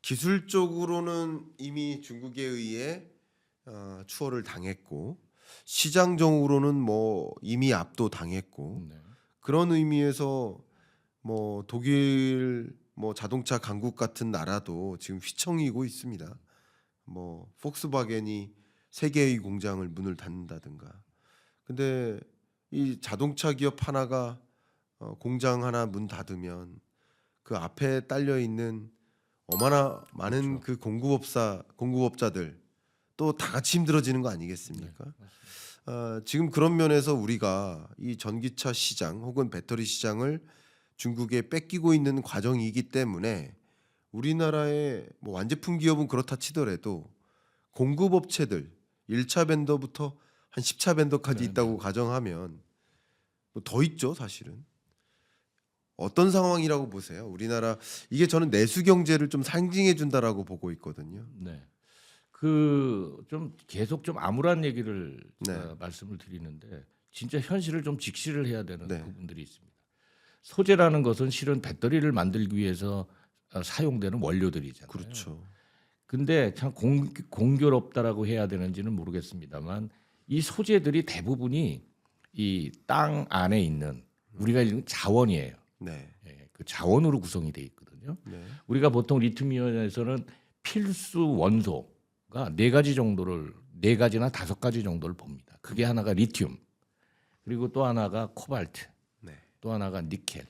기술적으로는 이미 중국에 의해 추월을 당했고 시장적으로는 뭐 이미 압도당했고 네. 그런 의미에서 뭐 독일 뭐 자동차 강국 같은 나라도 지금 휘청이고 있습니다. 뭐 폭스바겐이 세 개의 공장을 문을 닫는다든가. 근데 이 자동차 기업 하나가 공장 하나 문 닫으면 그 앞에 딸려 있는 얼마나 많은 그렇죠. 그 공급업자들 또 다 같이 힘들어지는 거 네. 아니겠습니까? 맞습니다. 지금 그런 면에서 우리가 이 전기차 시장 혹은 배터리 시장을 중국에 뺏기고 있는 과정이기 때문에 우리나라의 뭐 완제품 기업은 그렇다 치더라도 공급업체들 1차 벤더부터 한 10차 벤더까지 네, 네. 있다고 가정하면 뭐 더 있죠, 사실은. 어떤 상황이라고 보세요? 우리나라 이게 저는 내수 경제를 좀 상징해 준다라고 보고 있거든요. 네. 그 좀 계속 좀 암울한 얘기를 네. 말씀을 드리는데 진짜 현실을 좀 직시를 해야 되는 네. 부분들이 있습니다. 소재라는 것은 실은 배터리를 만들기 위해서 사용되는 원료들이잖아요. 그렇죠. 근데 참 공교롭다라고 해야 되는지는 모르겠습니다만 이 소재들이 대부분이 이 땅 안에 있는 우리가 이런 자원이에요. 네. 예, 그 자원으로 구성이 돼 있거든요. 네. 우리가 보통 리튬이온에서는 필수 원소가 네 가지나 다섯 가지 정도를 봅니다. 그게 하나가 리튬, 그리고 또 하나가 코발트, 네. 또 하나가 니켈,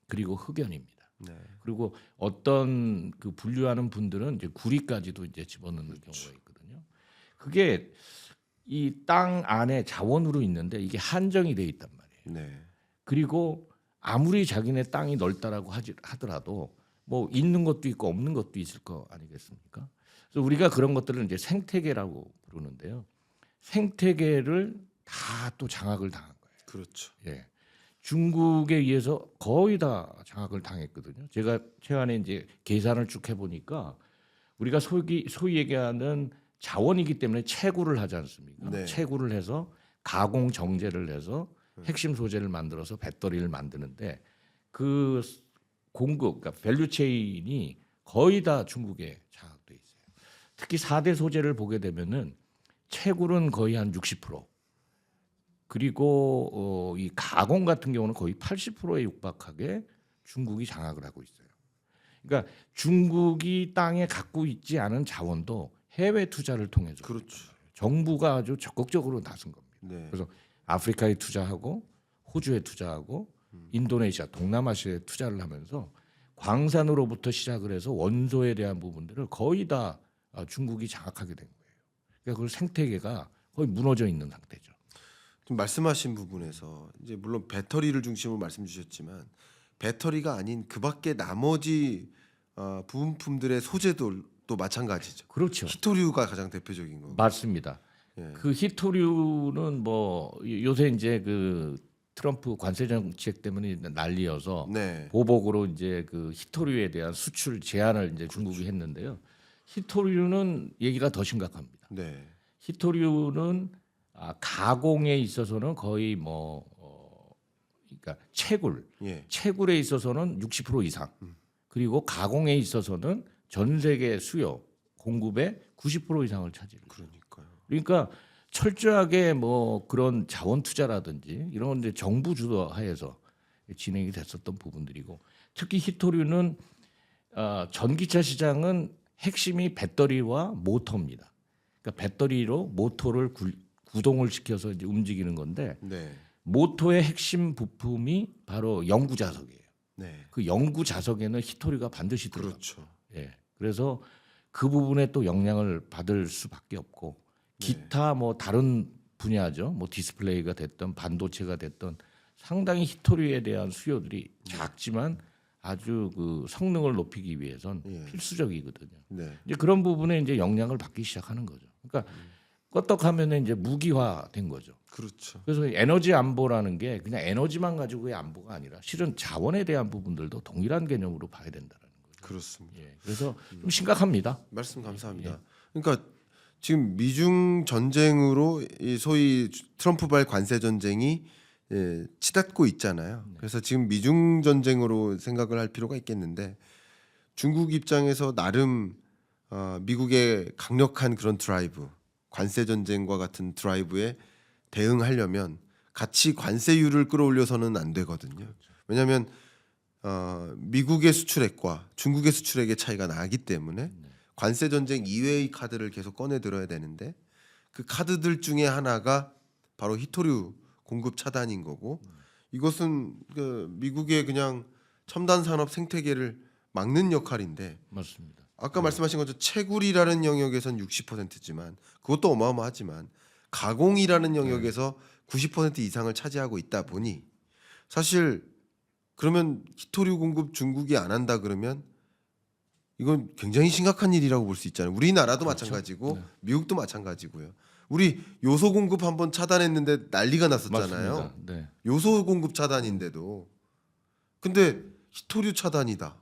그리고 흑연입니다. 네. 그리고 어떤 그 분류하는 분들은 이제 구리까지도 이제 집어넣는 경우가 있거든요. 그게 이 땅 안에 자원으로 있는데 이게 한정이 돼 있단 말이에요. 네. 그리고 아무리 자기네 땅이 넓다라고 하더라도 뭐 있는 것도 있고 없는 것도 있을 거 아니겠습니까? 그래서 우리가 그런 것들을 이제 생태계라고 부르는데요. 생태계를 다 또 장악을 당한 거예요. 그렇죠. 예. 중국에 의해서 거의 다 장악을 당했거든요. 제가 최근에 이제 계산을 쭉 해보니까 우리가 소위 얘기하는 자원이기 때문에 채굴을 하지 않습니까? 네. 채굴을 해서 가공 정제를 해서 핵심 소재를 만들어서 배터리를 만드는데 그 공급, 그러니까 밸류체인이 거의 다 중국에 장악돼 있어요. 특히 4대 소재를 보게 되면은 채굴은 거의 한 60%, 그리고 이 가공 같은 경우는 거의 80%에 육박하게 중국이 장악을 하고 있어요. 그러니까 중국이 땅에 갖고 있지 않은 자원도 해외 투자를 통해서 그렇죠. 정부가 아주 적극적으로 나선 겁니다. 네. 그래서 아프리카에 투자하고 호주에 투자하고 인도네시아, 동남아시아에 투자를 하면서 광산으로부터 시작을 해서 원소에 대한 부분들을 거의 다 중국이 장악하게 된 거예요. 그러니까 그 생태계가 거의 무너져 있는 상태죠. 지금 말씀하신 부분에서 이제 물론 배터리를 중심으로 말씀 주셨지만 배터리가 아닌 그밖에 나머지 부품들의 소재도 마찬가지죠. 그렇죠. 히토류가 가장 대표적인 거고. 맞습니다. 예. 그 히토류는 뭐 요새 이제 그 트럼프 관세 정책 때문에 난리여서 네. 보복으로 이제 그 히토류에 대한 수출 제한을 이제 중국이 했는데요. 히토류는 얘기가 더 심각합니다. 네. 히토류는 가공에 있어서는 거의 그러니까 예. 채굴에 있어서는 60% 이상, 그리고 가공에 있어서는 전 세계 수요 공급의 90% 이상을 차지해요. 그러니까요. 그러니까 철저하게 뭐 그런 자원 투자라든지 이런 건 이제 정부 주도하에서 진행이 됐었던 부분들이고, 특히 히토류는 전기차 시장은 핵심이 배터리와 모터입니다. 그러니까 배터리로 모터를 구동을 시켜서 이제 움직이는 건데, 네. 모터의 핵심 부품이 바로 연구 자석이에요. 네. 그 연구 자석에는 히토류가 반드시 들어요. 그렇죠. 예. 그래서 그 부분에 또 영향을 받을 수밖에 없고, 기타 뭐 다른 분야죠. 뭐 디스플레이가 됐던 반도체가 됐던 상당히 히토류에 대한 수요들이 작지만 아주 그 성능을 높이기 위해선 예. 필수적이거든요. 네. 이제 그런 부분에 이제 영향을 받기 시작하는 거죠. 그러니까 껐떡하면 이제 무기화된 거죠. 그렇죠. 그래서 에너지 안보라는 게 그냥 에너지만 가지고의 안보가 아니라 실은 자원에 대한 부분들도 동일한 개념으로 봐야 된다는 거죠. 그렇습니다. 예, 그래서 좀 심각합니다. 말씀 감사합니다. 그러니까 지금 미중 전쟁으로 이 소위 트럼프발 관세 전쟁이 치닫고 있잖아요. 그래서 지금 미중 전쟁으로 생각을 할 필요가 있겠는데 중국 입장에서 나름 미국의 강력한 그런 드라이브, 관세 전쟁과 같은 드라이브에 대응하려면 같이 관세율을 끌어올려서는 안 되거든요. 왜냐하면 미국의 수출액과 중국의 수출액의 차이가 나기 때문에 관세 전쟁 이외의 카드를 계속 꺼내 들어야 되는데 그 카드들 중에 하나가 바로 히토류 공급 차단인 거고 이것은 그 미국의 그냥 첨단 산업 생태계를 막는 역할인데 맞습니다. 아까 말씀하신 것처럼 채굴이라는 영역에선 60%지만 그것도 어마어마하지만 가공이라는 영역에서 90% 이상을 차지하고 있다 보니 사실 그러면 히토류 공급 중국이 안 한다 그러면 이건 굉장히 심각한 일이라고 볼 수 있잖아요. 우리나라도 그렇죠. 마찬가지고 네. 미국도 마찬가지고요. 우리 요소 공급 한번 차단했는데 난리가 났었잖아요. 맞습니다. 네. 요소 공급 차단인데도 근데 히토류 차단이다.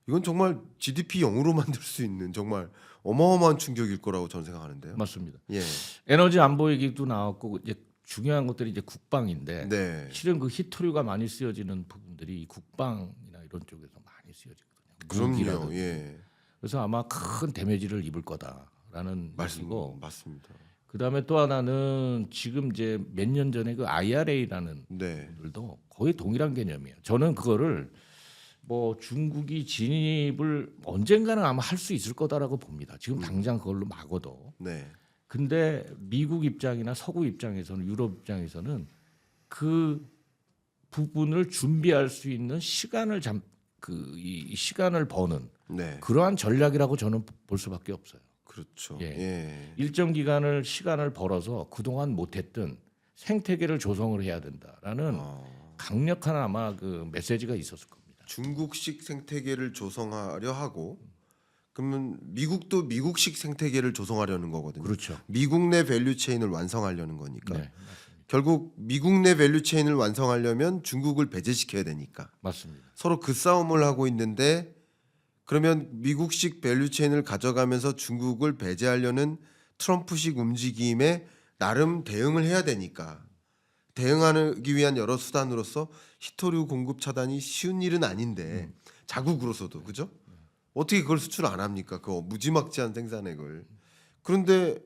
이건 정말 GDP 0으로 만들 수 있는 정말 어마어마한 충격일 거라고 저는 생각하는데요. 맞습니다. 예. 에너지 안보 얘기도 나왔고 이제 중요한 것들이 이제 국방인데 네. 실은 그 히토류가 많이 쓰여지는 부분들이 국방이나 이런 쪽에서 많이 쓰여지거든요. 그럼요. 무기라든지. 예. 그래서 아마 큰 데미지를 입을 거다라는 말씀이고 맞습니다. 그다음에 또 하나는 지금 이제 몇 년 전에 그 IRA라는 네. 분들도 거의 동일한 개념이에요. 저는 그거를 뭐 중국이 진입을 언젠가는 아마 할 수 있을 거다라고 봅니다. 지금 당장 그걸로 막어도. 네. 근데 미국 입장이나 서구 입장에서는 유럽 입장에서는 그 부분을 준비할 수 있는 시간을 이 시간을 버는 네. 그러한 전략이라고 저는 볼 수밖에 없어요. 그렇죠. 예. 예. 일정 기간을 시간을 벌어서 그동안 못했던 생태계를 조성을 해야 된다라는 강력한 아마 그 메시지가 있었을 겁니다. 중국식 생태계를 조성하려 하고 그러면 미국도 미국식 생태계를 조성하려는 거거든요. 그렇죠. 미국 내 밸류 체인을 완성하려는 거니까. 네, 결국 미국 내 밸류 체인을 완성하려면 중국을 배제시켜야 되니까. 맞습니다. 서로 그 싸움을 하고 있는데 그러면 미국식 밸류 체인을 가져가면서 중국을 배제하려는 트럼프식 움직임에 나름 대응을 해야 되니까 대응하기 위한 여러 수단으로서 히토류 공급 차단이 쉬운 일은 아닌데 자국으로서도 그죠? 어떻게 그걸 수출 안 합니까? 그 무지막지한 생산액을. 그런데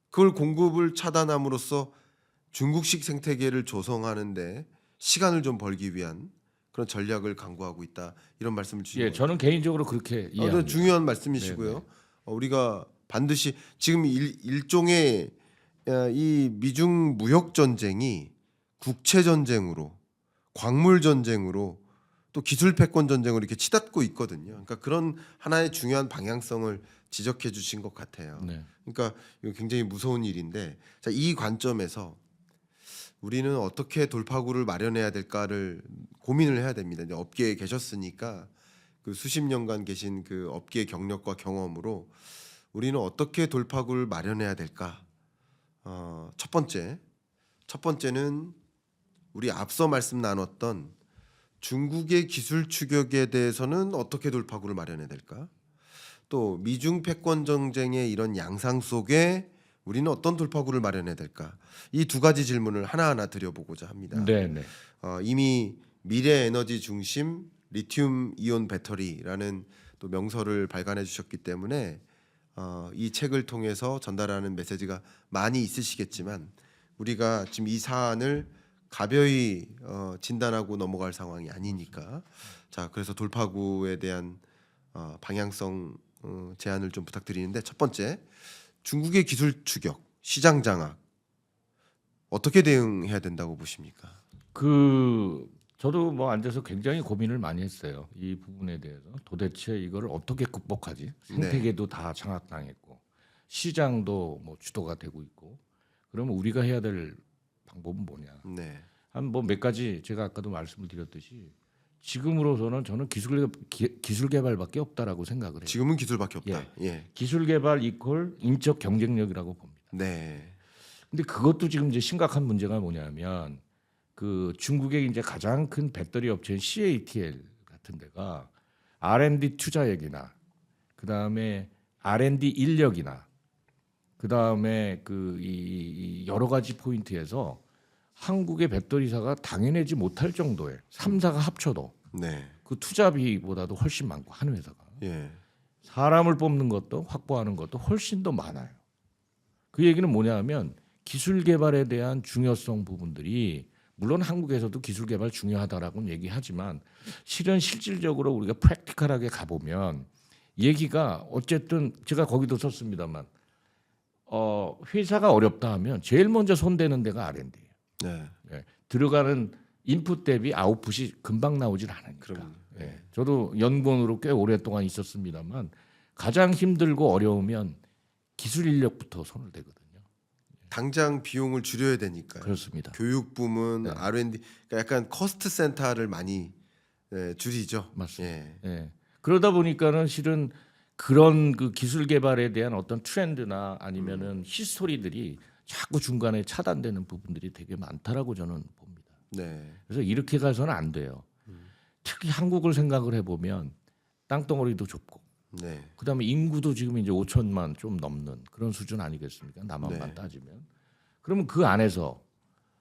그걸 공급을 차단함으로써 중국식 생태계를 조성하는데 시간을 좀 벌기 위한 그런 전략을 강구하고 있다 이런 말씀을 주신 예, 거예요. 저는 개인적으로 그렇게 이해합니다. 중요한 말씀이시고요. 네네. 우리가 반드시 지금 일종의 이 미중 무역 전쟁이 국채 전쟁으로, 광물 전쟁으로 또 기술 패권 전쟁으로 이렇게 치닫고 있거든요. 그러니까 그런 하나의 중요한 방향성을 지적해 주신 것 같아요. 네. 그러니까 이거 굉장히 무서운 일인데 자, 이 관점에서 우리는 어떻게 돌파구를 마련해야 될까를 고민을 해야 됩니다. 이제 업계에 계셨으니까 그 수십 년간 계신 그 업계의 경력과 경험으로 우리는 어떻게 돌파구를 마련해야 될까? 첫 번째는 우리 앞서 말씀 나눴던 중국의 기술 추격에 대해서는 어떻게 돌파구를 마련해야 될까? 또 미중 패권 전쟁의 이런 양상 속에 우리는 어떤 돌파구를 마련해야 될까? 이 두 가지 질문을 하나하나 드려보고자 합니다. 네, 네. 이미 미래 에너지 중심 리튬 이온 배터리라는 또 명설을 발간해 주셨기 때문에 이 책을 통해서 전달하는 메시지가 많이 있으시겠지만 우리가 지금 이 사안을 가벼이 진단하고 넘어갈 상황이 아니니까 자 그래서 돌파구에 대한 방향성 제안을 좀 부탁드리는데 첫 번째 중국의 기술 추격, 시장 장악 어떻게 대응해야 된다고 보십니까? 저도 뭐 앉아서 굉장히 고민을 많이 했어요. 이 부분에 대해서 도대체 이거를 어떻게 극복하지? 생태계도 다 장악당했고 시장도 뭐 주도가 되고 있고 그러면 우리가 해야 될 방법은 뭐냐? 네, 한 뭐 몇 가지 제가 아까도 말씀을 드렸듯이 지금으로서는 저는 기술 개발밖에 없다라고 생각을 해요. 지금은 기술밖에 없다. 예. 기술 개발 이퀄 인적 경쟁력이라고 봅니다. 네, 근데 그것도 지금 이제 심각한 문제가 뭐냐면 그 중국의 이제 가장 큰 배터리 업체인 CATL 같은 데가 R&D 투자액이나 그다음에 R&D 인력이나 그다음에 이 여러 가지 포인트에서 한국의 배터리사가 당해내지 못할 정도의 3사가 합쳐도 네, 그 투자비보다도 훨씬 많고 한 회사가 예. 사람을 뽑는 것도 확보하는 것도 훨씬 더 많아요. 그 얘기는 뭐냐하면 기술 개발에 대한 중요성 부분들이 물론 한국에서도 기술 개발 중요하다라고는 얘기하지만 실은 실질적으로 우리가 프랙티컬하게 가보면 얘기가 어쨌든 제가 거기도 썼습니다만 회사가 어렵다 하면 제일 먼저 손대는 데가 R&D예요. 네. 예, 들어가는 인풋 대비 아웃풋이 금방 나오질 않으니까. 그럼요. 예, 저도 연구원으로 꽤 오랫동안 있었습니다만 가장 힘들고 어려우면 기술 인력부터 손을 대거든요. 당장 비용을 줄여야 되니까요. 그렇습니다. 교육 부문, 네. R&D, 그러니까 약간 커스트 센터를 많이 줄이죠. 맞습니다. 예. 예. 그러다 보니까는 실은 그런 그 기술 개발에 대한 어떤 트렌드나 아니면은 히스토리들이 자꾸 중간에 차단되는 부분들이 되게 많다라고 저는 봅니다. 네. 그래서 이렇게 가서는 안 돼요. 특히 한국을 생각을 해보면 땅덩어리도 좁고, 네. 그다음에 인구도 지금 이제 5천만 좀 넘는 그런 수준 아니겠습니까? 남한만 네. 따지면. 그러면 그 안에서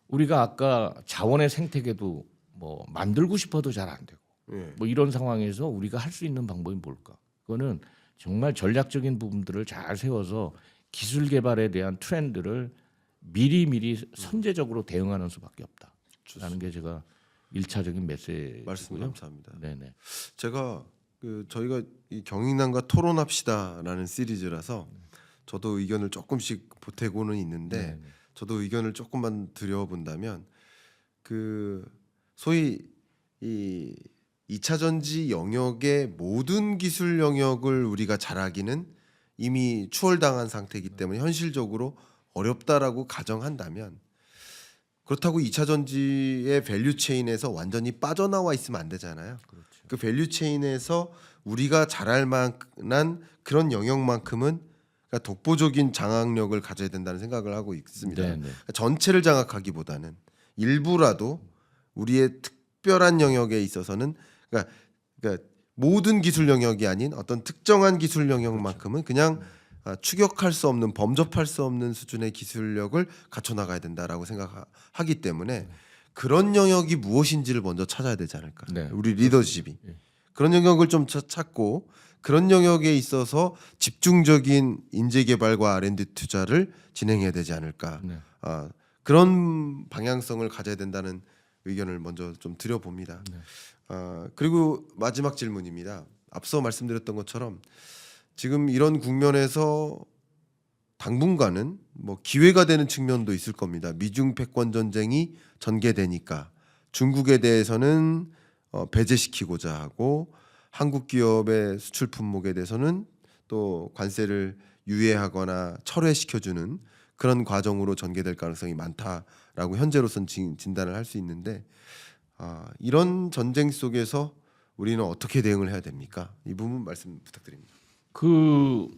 우리가 아까 자원의 생태계도 뭐 만들고 싶어도 잘 안 되고, 예. 뭐 이런 상황에서 우리가 할 수 있는 방법이 뭘까? 그거는 정말 전략적인 부분들을 잘 세워서 기술 개발에 대한 트렌드를 미리 선제적으로 대응하는 수밖에 없다라는 게 제가 1차적인 말씀 메시지고요. 감사합니다. 네네. 제가 저희가 이 경인남과 토론합시다라는 시리즈라서 저도 의견을 조금씩 보태고는 있는데 네네. 저도 의견을 조금만 드려본다면 소위 이 2차 전지 영역의 모든 기술 영역을 우리가 잘하기는 이미 추월당한 상태이기 때문에 현실적으로 어렵다라고 가정한다면 그렇다고 2차 전지의 밸류 체인에서 완전히 빠져나와 있으면 안 되잖아요. 그렇죠. 그 밸류 체인에서 우리가 잘할 만한 그런 영역만큼은 그러니까 독보적인 장악력을 가져야 된다는 생각을 하고 있습니다. 네네. 그러니까 전체를 장악하기보다는 일부라도 우리의 특별한 영역에 있어서는 그러니까 모든 기술 영역이 아닌 어떤 특정한 기술 영역만큼은 그냥 추격할 수 없는 범접할 수 없는 수준의 기술력을 갖춰 나가야 된다라고 생각하기 때문에 그런 영역이 무엇인지를 먼저 찾아야 되지 않을까. 네. 우리 리더십이 예. 그런 영역을 좀 찾고 그런 영역에 있어서 집중적인 인재 개발과 R&D 투자를 진행해야 되지 않을까. 네. 그런 방향성을 가져야 된다는 의견을 먼저 좀 드려봅니다. 네. 그리고 마지막 질문입니다. 앞서 말씀드렸던 것처럼 지금 이런 국면에서 당분간은 뭐 기회가 되는 측면도 있을 겁니다. 미중 패권 전쟁이 전개되니까 중국에 대해서는 배제시키고자 하고 한국 기업의 수출 품목에 대해서는 또 관세를 유예하거나 철회시켜주는 그런 과정으로 전개될 가능성이 많다라고 현재로선 진단을 할 수 있는데 이런 전쟁 속에서 우리는 어떻게 대응을 해야 됩니까? 이 부분 말씀 부탁드립니다. 그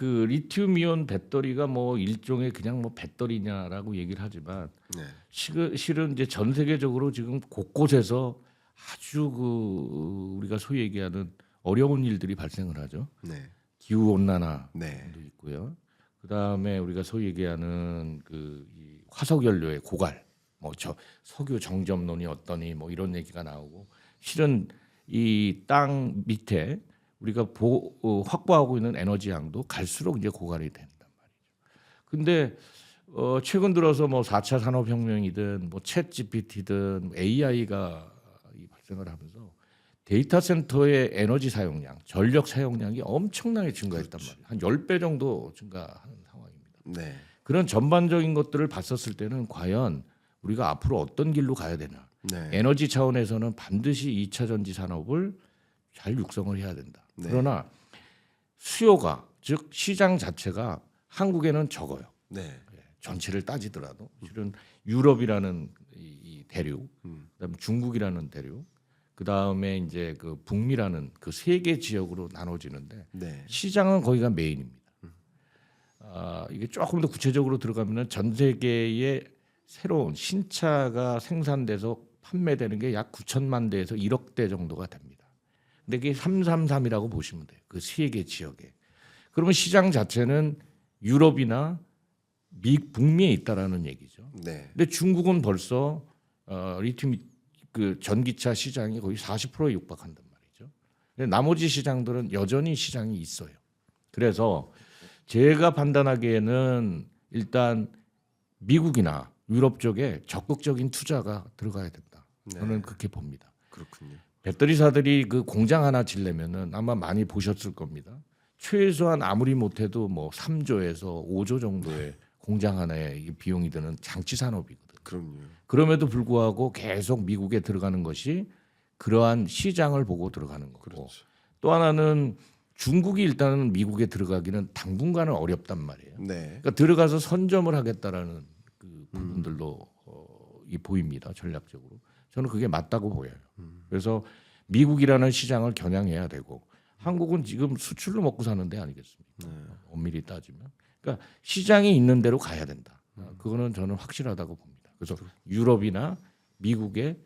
리튬이온 배터리가 뭐 일종의 그냥 뭐 배터리냐라고 얘기를 하지만 네. 실은 이제 전 세계적으로 지금 곳곳에서 아주 우리가 소위 얘기하는 어려운 일들이 발생을 하죠. 네. 기후 온난화도 네. 있고요. 그다음에 우리가 소위 얘기하는 이 화석 연료의 고갈, 뭐 저 석유 정점론이 어떠니 뭐 이런 얘기가 나오고 실은 이 땅 밑에 우리가 확보하고 있는 에너지 양도 갈수록 이제 고갈이 된단 말이죠. 근데 최근 들어서 뭐 4차 산업혁명이든 뭐 챗 GPT든 AI가 발생을 하면서 데이터 센터의 에너지 사용량, 전력 사용량이 엄청나게 증가했단 말이에요. 한 10배 정도 증가하는 상황입니다. 네. 그런 전반적인 것들을 봤었을 때는 과연 우리가 앞으로 어떤 길로 가야 되나. 네. 에너지 차원에서는 반드시 2차 전지 산업을 잘 육성을 해야 된다. 네. 그러나 수요가 즉 시장 자체가 한국에는 적어요. 네. 전체를 따지더라도 실은 유럽이라는 이 대륙, 그다음에 중국이라는 대륙, 그다음에 이제 그 북미라는 그 세 개 지역으로 나눠지는데 네. 시장은 거기가 메인입니다. 이게 조금 더 구체적으로 들어가면은 전 세계의 새로운 신차가 생산돼서 판매되는 게 약 9천만 대에서 1억 대 정도가 됩니다. 근데 그게 333이라고 보시면 돼요. 그 세 개 지역에. 그러면 시장 자체는 유럽이나 북미에 있다라는 얘기죠. 네. 근데 중국은 벌써 리튬 그 전기차 시장이 거의 40%에 육박한단 말이죠. 근데 나머지 시장들은 여전히 시장이 있어요. 그래서 제가 판단하기에는 일단 미국이나 유럽 쪽에 적극적인 투자가 들어가야 된다. 저는 그렇게 봅니다. 그렇군요. 배터리사들이 그 공장 하나 지려면은 아마 많이 보셨을 겁니다. 최소한 아무리 못해도 뭐 3조에서 5조 정도의 공장 하나에 이 비용이 드는 장치 산업이거든. 그럼요. 그럼에도 불구하고 계속 미국에 들어가는 것이 그러한 시장을 보고 들어가는 거고 그렇죠. 또 하나는 중국이 일단은 미국에 들어가기는 당분간은 어렵단 말이에요. 네. 그러니까 들어가서 선점을 하겠다라는 그 부분들도 이 보입니다. 전략적으로 저는 그게 맞다고 보여요. 그래서 미국이라는 시장을 겨냥해야 되고 한국은 지금 수출로 먹고 사는 데 아니겠습니까? 엄밀히 따지면 그러니까 시장이 있는 대로 가야 된다. 그거는 저는 확실하다고 봅니다. 그래서 유럽이나 미국에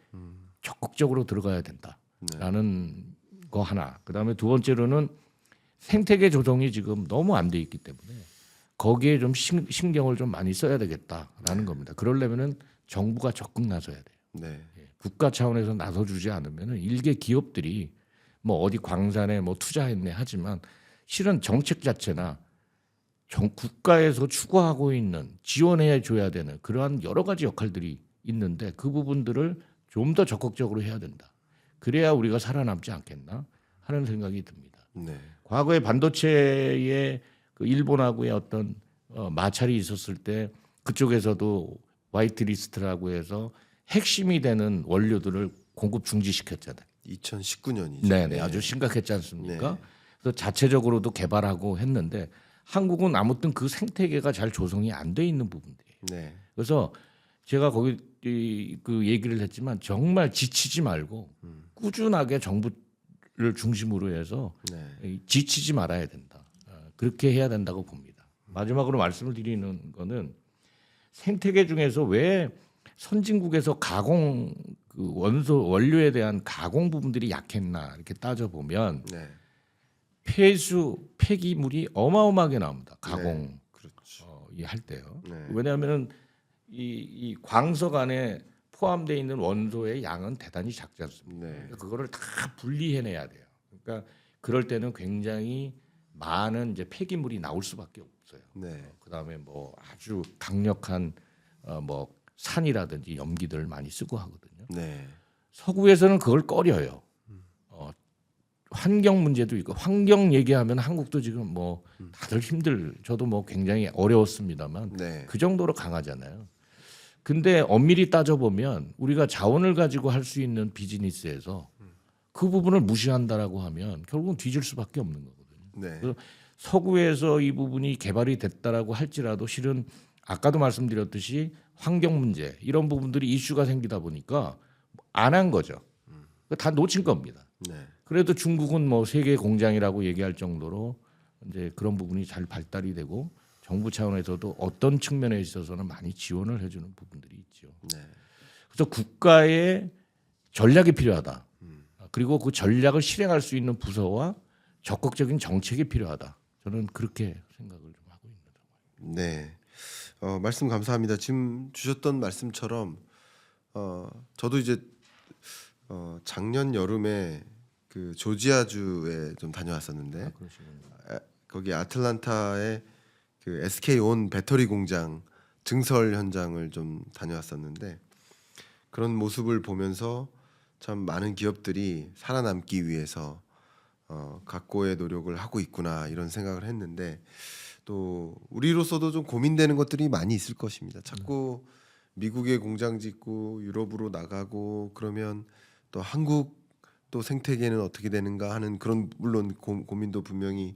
적극적으로 들어가야 된다라는 거 하나. 그다음에 두 번째로는 생태계 조정이 지금 너무 안 돼 있기 때문에 거기에 좀 신경을 좀 많이 써야 되겠다라는 겁니다. 그러려면은 정부가 적극 나서야 돼요. 네. 국가 차원에서 나서주지 않으면은 일개 기업들이 뭐 어디 광산에 뭐 투자했네 하지만 실은 정책 자체나 국가에서 추구하고 있는 지원해 줘야 되는 그러한 여러 가지 역할들이 있는데 그 부분들을 좀 더 적극적으로 해야 된다. 그래야 우리가 살아남지 않겠나 하는 생각이 듭니다. 네. 과거에 반도체에 그 일본하고의 어떤 마찰이 있었을 때 그쪽에서도 화이트리스트라고 해서 핵심이 되는 원료들을 공급 중지시켰잖아요. 2019년이죠. 네네, 아주 심각했지 않습니까? 네. 그래서 자체적으로도 개발하고 했는데 한국은 아무튼 그 생태계가 잘 조성이 안 돼 있는 부분들이에요. 네. 그래서 제가 거기 그 얘기를 했지만 정말 지치지 말고 꾸준하게 정부를 중심으로 해서 네. 지치지 말아야 된다. 그렇게 해야 된다고 봅니다. 마지막으로 말씀을 드리는 거는 생태계 중에서 왜 선진국에서 가공 그 원료에 대한 가공 부분들이 약했나 이렇게 따져 보면 네. 폐기물이 어마어마하게 나옵니다. 가공 그렇죠. 할 때요. 네. 왜냐하면 이 광석 안에 포함되어 있는 원소의 양은 대단히 작지 않습니까? 네. 그러니까 그거를 다 분리해내야 돼요. 그러니까 그럴 때는 굉장히 많은 이제 폐기물이 나올 수밖에 없어요. 네. 그다음에 뭐 아주 강력한 뭐 산이라든지 염기들을 많이 쓰고 하거든요. 네. 서구에서는 그걸 꺼려요. 환경 문제도 있고 환경 얘기하면 한국도 지금 뭐 다들 저도 뭐 굉장히 어려웠습니다만 네. 그 정도로 강하잖아요. 근데 엄밀히 따져보면 우리가 자원을 가지고 할 수 있는 비즈니스에서 그 부분을 무시한다라고 하면 결국은 뒤질 수밖에 없는 거거든요. 네. 그래서 서구에서 이 부분이 개발이 됐다라고 할지라도 실은 아까도 말씀드렸듯이 환경 문제 이런 부분들이 이슈가 생기다 보니까 안 한 거죠. 다 놓친 겁니다. 네. 그래도 중국은 뭐 세계 공장이라고 얘기할 정도로 이제 그런 부분이 잘 발달이 되고 정부 차원에서도 어떤 측면에 있어서는 많이 지원을 해주는 부분들이 있죠. 네. 그래서 국가의 전략이 필요하다. 그리고 그 전략을 실행할 수 있는 부서와 적극적인 정책이 필요하다. 저는 그렇게 생각을 좀 하고 있는 상황입니다. 네. 말씀 감사합니다. 지금 주셨던 말씀처럼 저도 이제 작년 여름에 그 조지아주에 좀 다녀왔었는데 그러시군요. 거기 아틀란타의 그 SK온 배터리 공장 증설 현장을 좀 다녀왔었는데 그런 모습을 보면서 참 많은 기업들이 살아남기 위해서 각고의 노력을 하고 있구나 이런 생각을 했는데 또 우리로서도 좀 고민되는 것들이 많이 있을 것입니다. 자꾸 미국에 공장 짓고 유럽으로 나가고 그러면 또 한국 또 생태계는 어떻게 되는가 하는 그런 물론 고민도 분명히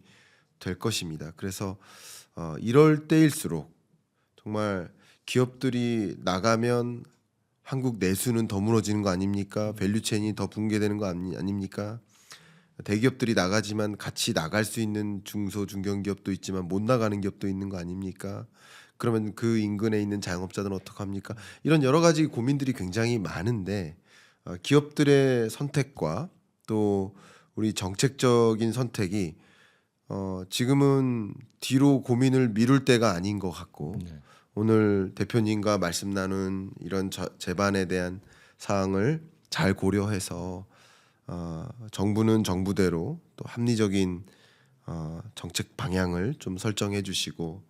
될 것입니다. 그래서 이럴 때일수록 정말 기업들이 나가면 한국 내수는 더 무너지는 거 아닙니까? 밸류체인이 더 붕괴되는 거 아닙니까? 대기업들이 나가지만 같이 나갈 수 있는 중소 중견기업도 있지만 못 나가는 기업도 있는 거 아닙니까? 그러면 그 인근에 있는 자영업자들은 어떡합니까? 이런 여러 가지 고민들이 굉장히 많은데 기업들의 선택과 또 우리 정책적인 선택이 지금은 뒤로 고민을 미룰 때가 아닌 것 같고 오늘 대표님과 말씀 나눈 이런 제반에 대한 사항을 잘 고려해서 정부는 정부대로 또 합리적인 정책 방향을 좀 설정해 주시고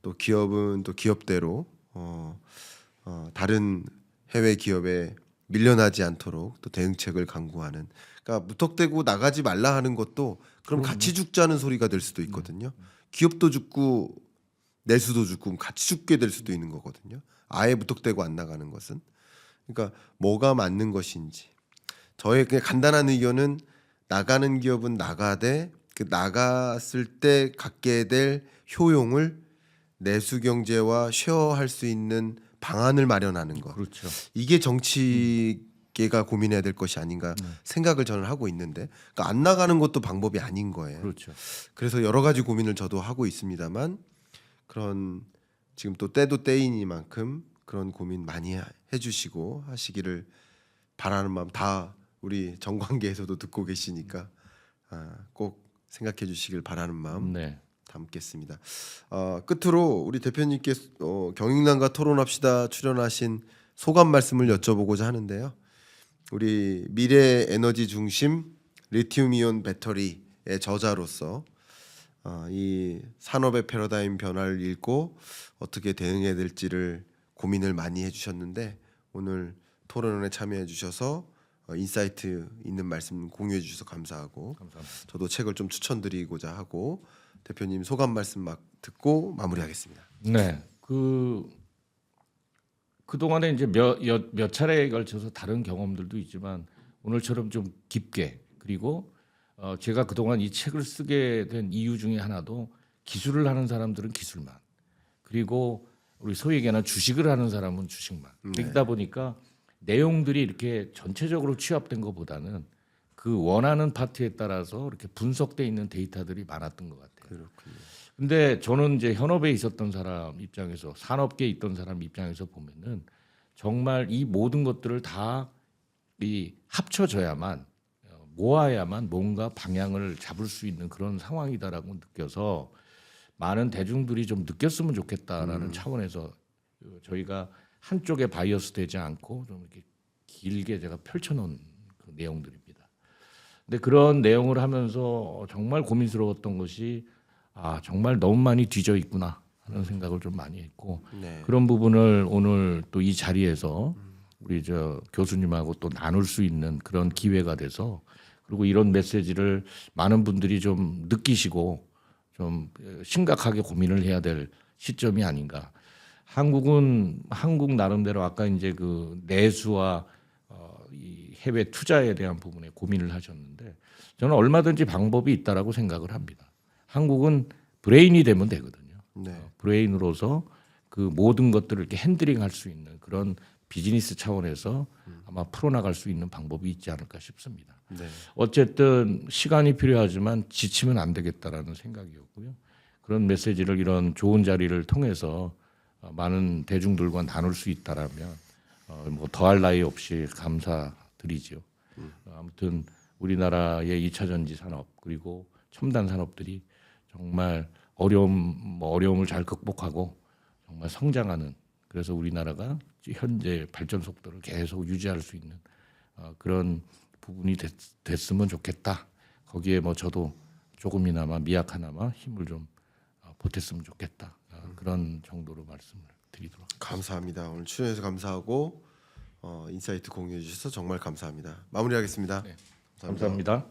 또 기업은 또 기업대로 다른 해외 기업에 밀려나지 않도록 또 대응책을 강구하는 그러니까 무턱대고 나가지 말라 하는 것도 그럼 같이 죽자는 소리가 될 수도 있거든요. 기업도 죽고 내수도 죽고 그럼 같이 죽게 될 수도 있는 거거든요. 아예 무턱대고 안 나가는 것은 그러니까 뭐가 맞는 것인지 저의 그냥 간단한 의견은 나가는 기업은 나가되 그 나갔을 때 갖게 될 효용을 내수 경제와 쉐어할 수 있는 방안을 마련하는 것. 그렇죠. 이게 정치계가 고민해야 될 것이 아닌가 생각을 저는 하고 있는데 그러니까 안 나가는 것도 방법이 아닌 거예요. 그렇죠. 그래서 여러 가지 고민을 저도 하고 있습니다만 그런 지금 또 때도 때이니만큼 그런 고민 많이 해주시고 하시기를 바라는 마음 다 우리 정관계에서도 듣고 계시니까 꼭 생각해 주시길 바라는 마음 네. 담겠습니다. 끝으로 우리 대표님께 경영난과 토론합시다 출연하신 소감 말씀을 여쭤보고자 하는데요. 우리 미래 에너지 중심 리튬이온 배터리의 저자로서 이 산업의 패러다임 변화를 읽고 어떻게 대응해야 될지를 고민을 많이 해주셨는데 오늘 토론에 참여해 주셔서 인사이트 있는 말씀 공유해 주셔서 감사하고 감사합니다. 저도 책을 좀 추천드리고자 하고 대표님 소감 말씀 막 듣고 마무리하겠습니다. 네. 그동안에 이제 몇 차례에 걸쳐서 다른 경험들도 있지만 오늘처럼 좀 깊게 그리고 제가 그동안 이 책을 쓰게 된 이유 중에 하나도 기술을 하는 사람들은 기술만 그리고 우리 소위 얘기하는 주식을 하는 사람은 주식만 그러다 보니까 내용들이 이렇게 전체적으로 취합된 것보다는 그 원하는 파트에 따라서 이렇게 분석돼 있는 데이터들이 많았던 것 같아요. 그렇군요. 근데 저는 이제 현업에 있었던 사람 입장에서 산업계에 있던 사람 입장에서 보면은 정말 이 모든 것들을 다 이 합쳐져야만 모아야만 뭔가 방향을 잡을 수 있는 그런 상황이다라고 느껴서 많은 대중들이 좀 느꼈으면 좋겠다라는 차원에서 저희가 한쪽에 바이어스 되지 않고 좀 이렇게 길게 제가 펼쳐놓은 그 내용들입니다. 근데 그런 내용을 하면서 정말 고민스러웠던 것이 정말 너무 많이 뒤져 있구나 하는 생각을 좀 많이 했고 네. 그런 부분을 오늘 또 이 자리에서 우리 저 교수님하고 또 나눌 수 있는 그런 기회가 돼서 그리고 이런 메시지를 많은 분들이 좀 느끼시고 좀 심각하게 고민을 해야 될 시점이 아닌가. 한국 나름대로 아까 이제 그 내수와 이 해외 투자에 대한 부분에 고민을 하셨는데 저는 얼마든지 방법이 있다라고 생각을 합니다. 한국은 브레인이 되면 되거든요. 네. 브레인으로서 그 모든 것들을 이렇게 핸들링할 수 있는 그런 비즈니스 차원에서 아마 풀어나갈 수 있는 방법이 있지 않을까 싶습니다. 네. 어쨌든 시간이 필요하지만 지치면 안 되겠다라는 생각이었고요. 그런 메시지를 이런 좋은 자리를 통해서 많은 대중들과 나눌 수 있다라면 뭐 더할 나위 없이 감사드리죠. 아무튼 우리나라의 2차 전지 산업 그리고 첨단 산업들이 정말 어려움을 잘 극복하고 정말 성장하는 그래서 우리나라가 현재 발전 속도를 계속 유지할 수 있는 그런 부분이 됐으면 좋겠다. 거기에 뭐 저도 조금이나마 미약하나마 힘을 좀 보탰으면 좋겠다. 그런 정도로 말씀을 드리도록 하겠습니다. 감사합니다. 오늘 출연해서 감사하고 인사이트 공유해 주셔서 정말 감사합니다. 마무리하겠습니다. 네. 감사합니다.